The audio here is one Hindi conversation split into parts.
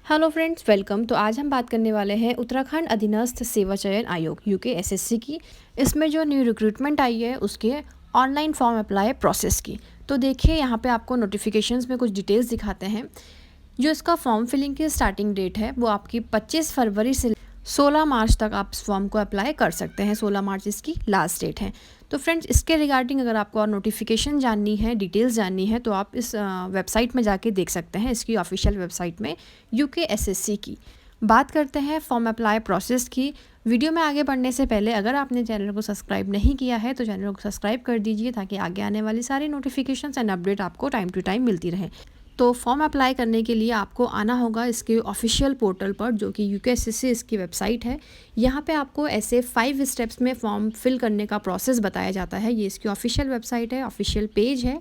Hello friends, welcome. तो आज हम बात करने वाले हैं उत्तराखंड अधीनस्थ सेवा चयन आयोग यूकेएसएससी की। इसमें जो न्यू रिक्रूटमेंट आई है उसके ऑनलाइन फॉर्म अप्लाई प्रोसेस की। तो देखिए यहाँ पे आपको नोटिफिकेशंस में कुछ डिटेल्स दिखाते हैं। जो इसका फॉर्म फिलिंग की स्टार्टिंग डेट है वो आपकी 25 फरवरी से 16 मार्च तक आप इस फॉर्म को अप्लाई कर सकते हैं। 16 मार्च इसकी लास्ट डेट है। तो फ्रेंड्स, इसके रिगार्डिंग अगर आपको और नोटिफिकेशन जाननी है, डिटेल्स जाननी है, तो आप इस वेबसाइट में जाके देख सकते हैं, इसकी ऑफिशियल वेबसाइट में यूकेएसएससी की। बात करते हैं फॉर्म अप्लाई प्रोसेस की। वीडियो में आगे बढ़ने से पहले अगर आपने चैनल को सब्सक्राइब नहीं किया है तो चैनल को सब्सक्राइब कर दीजिए ताकि आगे आने वाली सारी नोटिफिकेशंस एंड अपडेट आपको टाइम टू टाइम मिलती रहे। तो फॉर्म अप्लाई करने के लिए आपको आना होगा इसके ऑफिशियल पोर्टल पर, जो कि यूकेएसएससी इसकी वेबसाइट है। यहाँ पे आपको ऐसे 5 स्टेप्स में फॉर्म फिल करने का प्रोसेस बताया जाता है। ये इसकी ऑफिशियल वेबसाइट है, ऑफिशियल पेज है।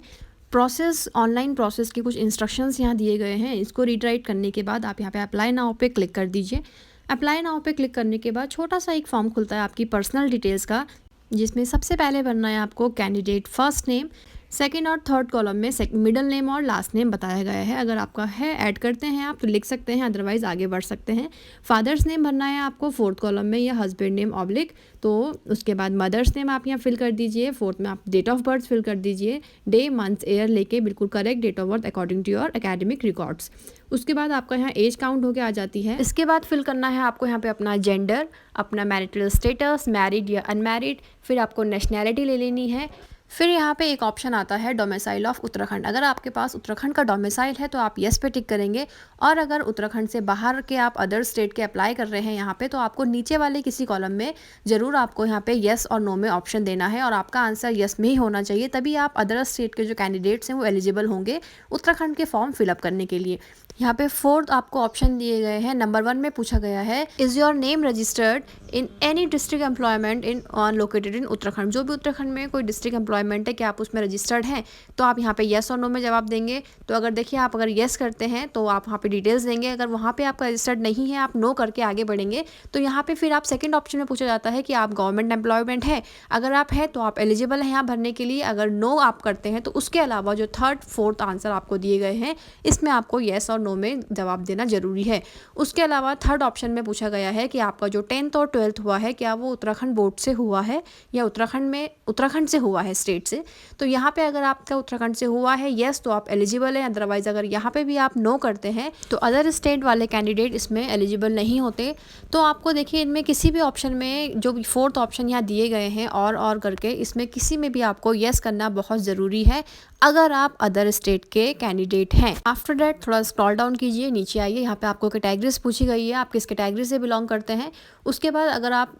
प्रोसेस, ऑनलाइन प्रोसेस के कुछ इंस्ट्रक्शंस यहाँ दिए गए हैं। इसको रीड राइट करने के बाद आप यहाँ पे अप्लाई नाउ पे क्लिक कर दीजिए। अप्लाई नाउ पे क्लिक करने के बाद छोटा सा एक फॉर्म खुलता है आपकी पर्सनल डिटेल्स का, जिसमें सबसे पहले भरना है आपको कैंडिडेट फर्स्ट नेम। सेकंड और थर्ड कॉलम में मिडिल नेम और लास्ट नेम बताया गया है। अगर आपका है ऐड करते हैं आप तो लिख सकते हैं, अदरवाइज़ आगे बढ़ सकते हैं। फादर्स नेम भरना है आपको फोर्थ कॉलम में, या हस्बैंड नेम ऑब्लिक। तो उसके बाद मदर्स नेम आप यहाँ फिल कर दीजिए। फोर्थ में आप डेट ऑफ बर्थ फिल कर दीजिए, डे मंथ ईयर लेके बिल्कुल correct date of birth according to your academic records. उसके बाद आपका यहाँ एज काउंट होकर आ जाती है। इसके बाद फिल करना है आपको यहाँ पे अपना जेंडर, अपना मैरिटल स्टेटस, मैरिड या अनमैरिड, फिर आपको नेशनैलिटी ले लेनी है। फिर यहाँ पे एक ऑप्शन आता है डोमिसाइल ऑफ उत्तराखंड। अगर आपके पास उत्तराखंड का डोमिसाइल है तो आप येस पे टिक करेंगे, और अगर उत्तराखंड से बाहर के आप अदर स्टेट के अप्लाई कर रहे हैं यहाँ पे, तो आपको नीचे वाले किसी कॉलम में ज़रूर आपको यहाँ पे येस और नो में ऑप्शन देना है, और आपका आंसर येस में ही होना चाहिए। तभी आप अदर स्टेट के जो कैंडिडेट्स हैं वो एलिजिबल होंगे उत्तराखंड के फॉर्म फिलअप करने के लिए। यहाँ पे फोर्थ आपको ऑप्शन दिए गए हैं। नंबर 1 में पूछा गया है, is your name registered in any district employment in located in Uttarakhand. जो भी उत्तराखंड में कोई डिस्ट्रिक्ट एम्प्लॉयमेंट है, क्या आप उसमें रजिस्टर्ड हैं? तो आप यहाँ पे येस और नो में जवाब देंगे। तो अगर देखिए आप अगर येस करते हैं तो आप वहाँ पे डिटेल्स देंगे। अगर वहाँ पे आपका रजिस्टर्ड नहीं है, आप नो करके आगे बढ़ेंगे, तो यहाँ पे फिर आप सेकंड ऑप्शन में पूछा जाता है कि आप गवर्नमेंट एम्प्लॉयमेंट है। अगर आप है तो आप एलिजिबल हैं यहाँ भरने के लिए। अगर नो आप करते हैं तो उसके अलावा जो थर्ड फोर्थ आंसर आपको दिए गए हैं, इसमें आपको येस और नो में जवाब देना जरूरी है। उसके अलावा थर्ड ऑप्शन में पूछा गया है कि आपका जो 10th और 12th हुआ है, क्या वो उत्तराखंड बोर्ड से हुआ है या उत्तराखंड से हुआ है, स्टेट से। तो यहाँ पे अगर आपका उत्तराखंड से हुआ है येस तो आप एलिजिबल हैं। अदरवाइज अगर यहाँ पे भी आप नो करते हैं तो अदर स्टेट वाले कैंडिडेट इसमें एलिजिबल नहीं होते। तो आपको देखिए इनमें किसी भी ऑप्शन में, जो फोर्थ ऑप्शन यहाँ दिए गए हैं और करके, इसमें किसी में भी आपको येस करना बहुत ज़रूरी है अगर आप अदर स्टेट के कैंडिडेट हैं। आफ्टर दैट थोड़ा स्क्रॉल डाउन कीजिए, नीचे आइए। यहाँ पे आपको कैटेगरीज पूछी गई है, आप किस कैटेगरी से बिलोंग करते हैं। उसके बाद अगर आप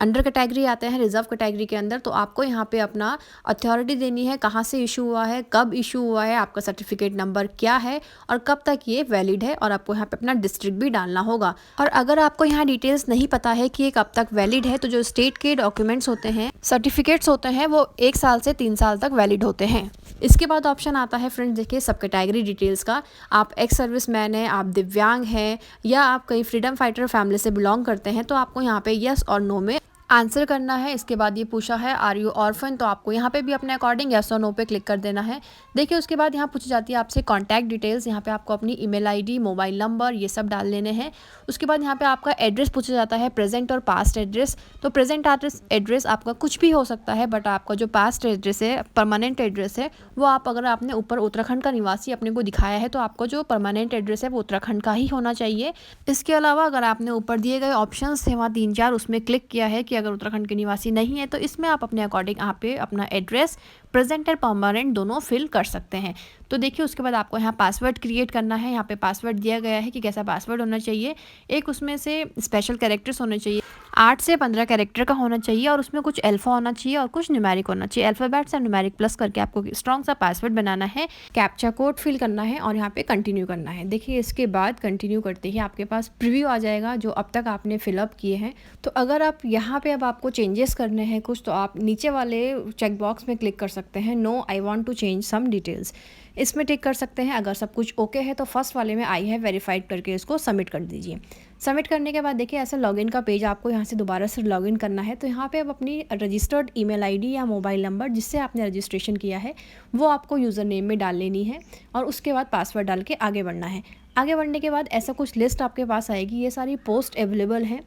अंडर कैटेगरी आते हैं, रिजर्व कैटेगरी के अंदर, तो आपको यहाँ पे अपना अथॉरिटी देनी है, कहाँ से इशू हुआ है, कब इशू हुआ है, आपका सर्टिफिकेट नंबर क्या है और कब तक ये वैलिड है, और आपको यहाँ पे अपना डिस्ट्रिक्ट भी डालना होगा। और अगर आपको यहाँ डिटेल्स नहीं पता है कि ये कब तक वैलिड है, तो जो स्टेट के डॉक्यूमेंट्स होते हैं, सर्टिफिकेट्स होते हैं, वो 1 साल से 3 साल तक वैलिड होते हैं। इसके बाद ऑप्शन आता है फ्रेंड्स, देखिए सब कैटेगरी डिटेल्स का। आप एक्स सर्विस मैन हैं, आप दिव्यांग हैं, या आप कहीं फ्रीडम फाइटर फैमिली से बिलोंग करते हैं, तो आपको यहाँ पे यस और नो में आंसर करना है। इसके बाद ये पूछा है आर यू ऑर्फन, तो आपको यहाँ पे भी अपने अकॉर्डिंग यस और नो पे क्लिक कर देना है। देखिए उसके बाद यहाँ पूछी जाती है आपसे कॉन्टैक्ट डिटेल्स। यहाँ पे आपको अपनी ईमेल आईडी, मोबाइल नंबर, ये सब डाल लेने हैं। उसके बाद यहाँ पे आपका एड्रेस पूछा जाता है, प्रेजेंट और पास्ट एड्रेस। तो प्रेजेंट एड्रेस आपका कुछ भी हो सकता है, बट आपका जो पास्ट एड्रेस है, परमानेंट एड्रेस है, वो आप अगर आपने ऊपर उत्तराखंड का निवासी अपने को दिखाया है तो आपका जो परमानेंट एड्रेस है वो उत्तराखंड का ही होना चाहिए। इसके अलावा अगर आपने ऊपर दिए गए ऑप्शंस थे वहाँ 3-4, उसमें क्लिक किया है कि अगर उत्तराखंड के निवासी नहीं है, तो इसमें आप अपने अकॉर्डिंग यहाँ पे अपना एड्रेस प्रेजेंट और परमानेंट दोनों फिल कर सकते हैं। तो देखिए उसके बाद आपको यहाँ पासवर्ड क्रिएट करना है। यहाँ पे पासवर्ड दिया गया है कि कैसा पासवर्ड होना चाहिए। एक उसमें से स्पेशल कैरेक्टर्स होने चाहिए, 8 से 15 कैरेक्टर का होना चाहिए, और उसमें कुछ अल्फा होना चाहिए और कुछ न्यूमेरिक होना चाहिए। अल्फ़ाबेट्स और न्यूमेरिक प्लस करके आपको स्ट्रॉन्ग सा पासवर्ड बनाना है, कैप्चा कोड फिल करना है और यहाँ पे कंटिन्यू करना है। देखिए इसके बाद कंटिन्यू करते ही आपके पास प्रीव्यू आ जाएगा जो अब तक आपने फिलअप किए हैं। तो अगर आप यहाँ पे अब आपको चेंजेस करने हैं कुछ, तो आप नीचे वाले चेक बॉक्स में क्लिक कर सकते हैं, no I want to change some details, इसमें टिक कर सकते हैं। अगर सब कुछ ओके है तो फर्स्ट वाले में आई है वेरीफाइड करके इसको सबमिट कर दीजिए। सबमिट करने के बाद देखिए ऐसा लॉगिन का पेज, आपको यहाँ से दोबारा से लॉगिन करना है। तो यहाँ पे अब अपनी रजिस्टर्ड ईमेल आईडी या मोबाइल नंबर जिससे आपने रजिस्ट्रेशन किया है वो आपको यूज़र नेम में डाल लेनी है, और उसके बाद पासवर्ड डाल के आगे बढ़ना है। आगे बढ़ने के बाद ऐसा कुछ लिस्ट आपके पास आएगी, ये सारी पोस्ट अवेलेबल हैं,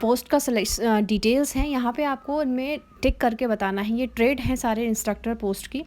पोस्ट का डिटेल्स हैं। यहाँ पे आपको इनमें टिक करके बताना है, ये ट्रेड हैं सारे इंस्ट्रक्टर पोस्ट की।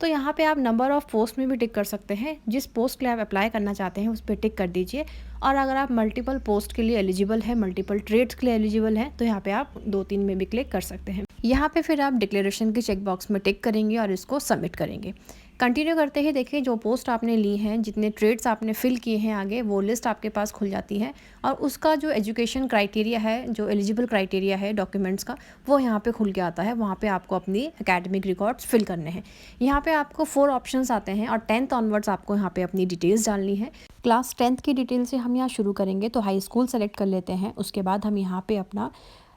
तो यहाँ पे आप नंबर ऑफ़ पोस्ट में भी टिक कर सकते हैं, जिस पोस्ट के लिए आप अप्लाई करना चाहते हैं उस पर टिक कर दीजिए। और अगर आप मल्टीपल पोस्ट के लिए एलिजिबल हैं, मल्टीपल ट्रेड्स के लिए एलिजिबल हैं, तो यहाँ पे आप 2-3 में भी क्लिक कर सकते हैं। यहाँ पे फिर आप डिक्लेरेशन के चेक बॉक्स में टिक करेंगे और इसको सबमिट करेंगे। कंटिन्यू करते ही देखिए जो पोस्ट आपने ली हैं, जितने ट्रेड्स आपने फिल किए हैं आगे, वो लिस्ट आपके पास खुल जाती है और उसका जो एजुकेशन क्राइटेरिया है, जो एलिजिबल क्राइटेरिया है डॉक्यूमेंट्स का, वो यहाँ पे खुल के आता है। वहाँ पे आपको अपनी एकेडमिक रिकॉर्ड्स फिल करने हैं। यहाँ पे आपको 4 ऑप्शंस आते हैं और 10th ऑनवर्ड्स आपको यहाँ पे अपनी डिटेल्स डालनी है। क्लास 10th की डिटेल से हम यहाँ शुरू करेंगे, तो हाई स्कूल सेलेक्ट कर लेते हैं। उसके बाद हम यहाँ पे अपना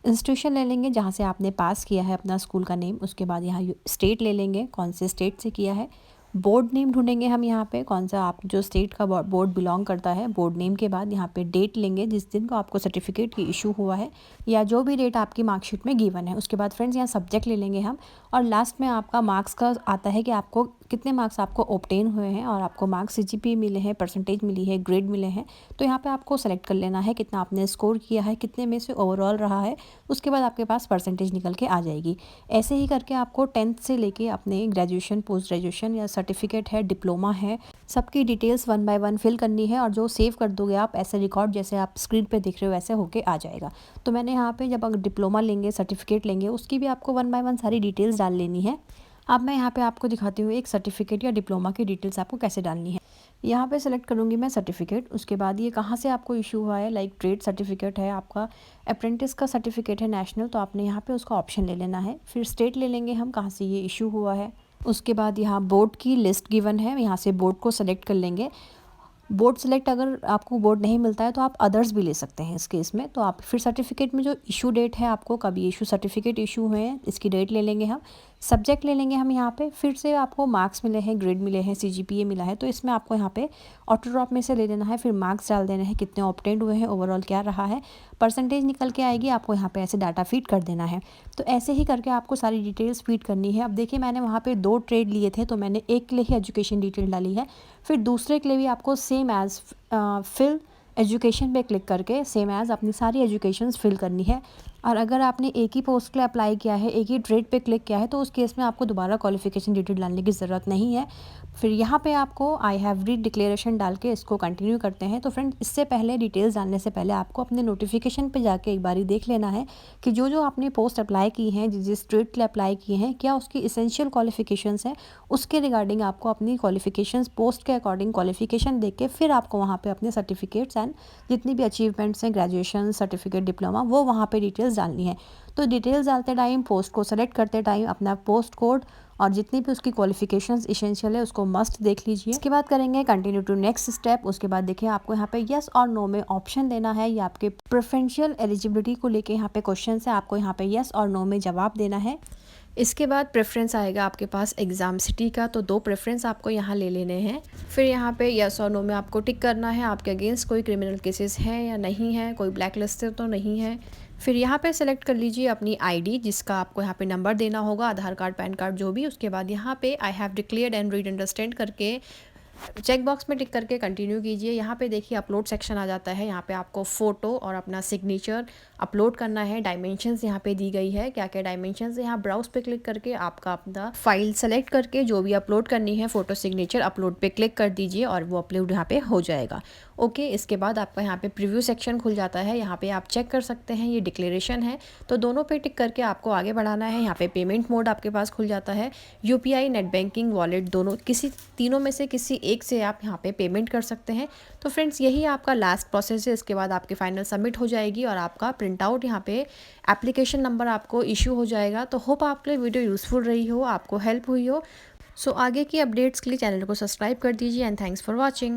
इंस्टीट्यूशन ले लेंगे जहाँ से आपने पास किया है, अपना स्कूल का नेम। उसके बाद यहाँ स्टेट ले लेंगे, कौन से स्टेट से किया है। बोर्ड नेम ढूंढेंगे हम यहाँ पे, कौन सा आप जो स्टेट का बोर्ड बिलोंग करता है। बोर्ड नेम के बाद यहाँ पे डेट लेंगे जिस दिन को आपको सर्टिफिकेट की इशू हुआ है, या जो भी डेट आपकी मार्कशीट में गिवन है। उसके बाद फ्रेंड्स यहाँ सब्जेक्ट ले लेंगे हम, और लास्ट में आपका मार्क्स का आता है कि आपको कितने मार्क्स आपको ऑब्टेन हुए हैं, और आपको मार्क्स CGPA मिले हैं, परसेंटेज मिली है, ग्रेड मिले हैं। तो यहाँ पे आपको सेलेक्ट कर लेना है कितना आपने स्कोर किया है, कितने में से ओवरऑल रहा है। उसके बाद आपके पास परसेंटेज निकल के आ जाएगी। ऐसे ही करके आपको 10th से लेके अपने ग्रेजुएशन, पोस्ट ग्रेजुएशन या सर्टिफिकेट है, डिप्लोमा है, सबकी डिटेल्स 1 बाय 1 फिल करनी है। और जो सेव कर दोगे आप ऐसे रिकॉर्ड, जैसे आप स्क्रीन पे देख रहे हो, वैसे होके आ जाएगा। तो मैंने यहाँ पे जब अगर डिप्लोमा लेंगे, सर्टिफिकेट लेंगे, उसकी भी आपको 1 बाय 1 सारी डिटेल्स डाल लेनी है। अब मैं यहाँ पे आपको दिखाती हूँ एक सर्टिफिकेट या डिप्लोमा की डिटेल्स आपको कैसे डालनी है। यहाँ पे सेलेक्ट करूँगी मैं सर्टिफिकेट। उसके बाद ये कहाँ से आपको इशू हुआ है, लाइक ट्रेड सर्टिफिकेट है, आपका अप्रेंटिस का सर्टिफिकेट है नेशनल, तो आपने यहाँ पे उसका ऑप्शन ले लेना है। फिर स्टेट ले लेंगे हम, कहाँ से ये इशू हुआ है। उसके बाद यहाँ बोर्ड की लिस्ट गिवन है, यहाँ से बोर्ड को सेलेक्ट कर लेंगे। बोर्ड सेलेक्ट, अगर आपको बोर्ड नहीं मिलता है तो आप अदर्स भी ले सकते हैं इस केस में। तो आप फिर सर्टिफिकेट में जो इशू डेट है, आपको कभी इशू सर्टिफिकेट इशू हुए हैं, इसकी डेट ले लेंगे हम। सब्जेक्ट ले लेंगे हम यहाँ पे। फिर से आपको मार्क्स मिले हैं, ग्रेड मिले हैं, CGPA मिला है, तो इसमें आपको यहाँ पे ऑटो ड्रॉप में से ले लेना है। फिर मार्क्स डाल देने हैं, कितने ऑब्टेंड हुए हैं, ओवरऑल क्या रहा है, परसेंटेज निकल के आएगी, आपको यहाँ पे ऐसे डाटा फीड कर देना है। तो ऐसे ही करके आपको सारी डिटेल्स फीड करनी है। अब देखिए मैंने वहाँ पे 2 ट्रेड लिए थे, तो मैंने एक के लिए ही एजुकेशन डिटेल डाली है। फिर दूसरे के लिए भी आपको सेम एज़ फिल एजुकेशन पे क्लिक करके सेम एज़ अपनी सारी एजुकेशंस फिल करनी है। और अगर आपने एक ही पोस्ट के लिए अप्लाई किया है, एक ही ट्रेड पे क्लिक किया है, तो उस केस में आपको दोबारा क्वालिफिकेशन डिटेल डालने की ज़रूरत नहीं है। फिर यहाँ पे आपको आई हैव रीड डिक्लेरेशन डाल के इसको कंटिन्यू करते हैं। तो फ्रेंड, इससे पहले डिटेल्स डालने से पहले आपको अपने नोटिफिकेशन पे जाके एक बारी देख लेना है कि जो आपने पोस्ट अप्लाई की हैं, जिस ट्रेड के लिए अप्लाई किए हैं, क्या उसकी इसेंशियल क्वालिफिकेशंस हैं। उसके रिगार्डिंग आपको अपनी क्वालिफिकेशंस पोस्ट के अकॉर्डिंग क्वालिफिकेशन देख के फिर आपको वहाँ पे अपने सर्टिफिकेट्स एंड जितनी भी अचीवमेंट्स हैं, ग्रेजुएशन, सर्टिफिकेट, डिप्लोमा, वो वहाँ पे डिटेल्स डालनी है। तो डिटेल्स डालते टाइम, पोस्ट को सेलेक्ट करते टाइम अपना पोस्ट कोड और जितनी भी उसकी क्वालिफिकेशंस इसेंशियल है उसको मस्ट देख लीजिए। इसके बाद करेंगे कंटिन्यू टू नेक्स्ट स्टेप। उसके बाद देखिए आपको यहाँ पे यस और नो में ऑप्शन देना है। ये आपके प्रेफरेंशियल एलिजिबिलिटी को लेके यहाँ पे क्वेश्चन है, आपको यहाँ पे यस और नो में जवाब देना है। इसके बाद प्रेफरेंस आएगा आपके पास एग्ज़ाम सिटी का, तो 2 प्रेफरेंस आपको यहाँ ले लेने हैं। फिर यहाँ पे यस और नो में आपको टिक करना है, आपके अगेंस्ट कोई क्रिमिनल केसेस हैं या नहीं है, कोई ब्लैक लिस्टेड तो नहीं है। फिर यहाँ पे सेलेक्ट कर लीजिए अपनी आईडी, जिसका आपको यहाँ पे नंबर देना होगा, आधार कार्ड, पैन कार्ड, जो भी। उसके बाद यहाँ पे I have declared and read understand करके चेक बॉक्स में टिक करके कंटिन्यू कीजिए। यहाँ पे देखिए अपलोड सेक्शन आ जाता है। यहाँ पे आपको फ़ोटो और अपना सिग्नेचर अपलोड करना है। डायमेंशंस यहाँ पे दी गई है, क्या क्या डायमेंशंस। यहाँ ब्राउज पे क्लिक करके आपका अपना फाइल सेलेक्ट करके जो भी अपलोड करनी है, फ़ोटो, सिग्नेचर, अपलोड पे क्लिक कर दीजिए और वो अपलोड यहाँ पे हो जाएगा। ओके, इसके बाद आपका यहाँ पे प्रीव्यू सेक्शन खुल जाता है। यहाँ पे आप चेक कर सकते हैं, ये डिक्लेरेशन है, तो दोनों पे टिक करके आपको आगे बढ़ाना है। यहाँ पे पेमेंट मोड आपके पास खुल जाता है, UPI, नेट बैंकिंग, वॉलेट, दोनों, किसी तीनों में से किसी एक से आप यहाँ पे पेमेंट कर सकते हैं। तो फ्रेंड्स, यही आपका लास्ट प्रोसेस है। इसके बाद आपकी फाइनल सबमिट हो जाएगी और आपका प्रिंट आउट यहाँ पे एप्लीकेशन नंबर आपको इशू हो जाएगा। तो होप आपके लिए वीडियो यूज़फुल रही हो, आपको हेल्प हुई हो। सो आगे की अपडेट्स के लिए चैनल को सब्सक्राइब कर दीजिए एंड थैंक्स फॉर वॉचिंग।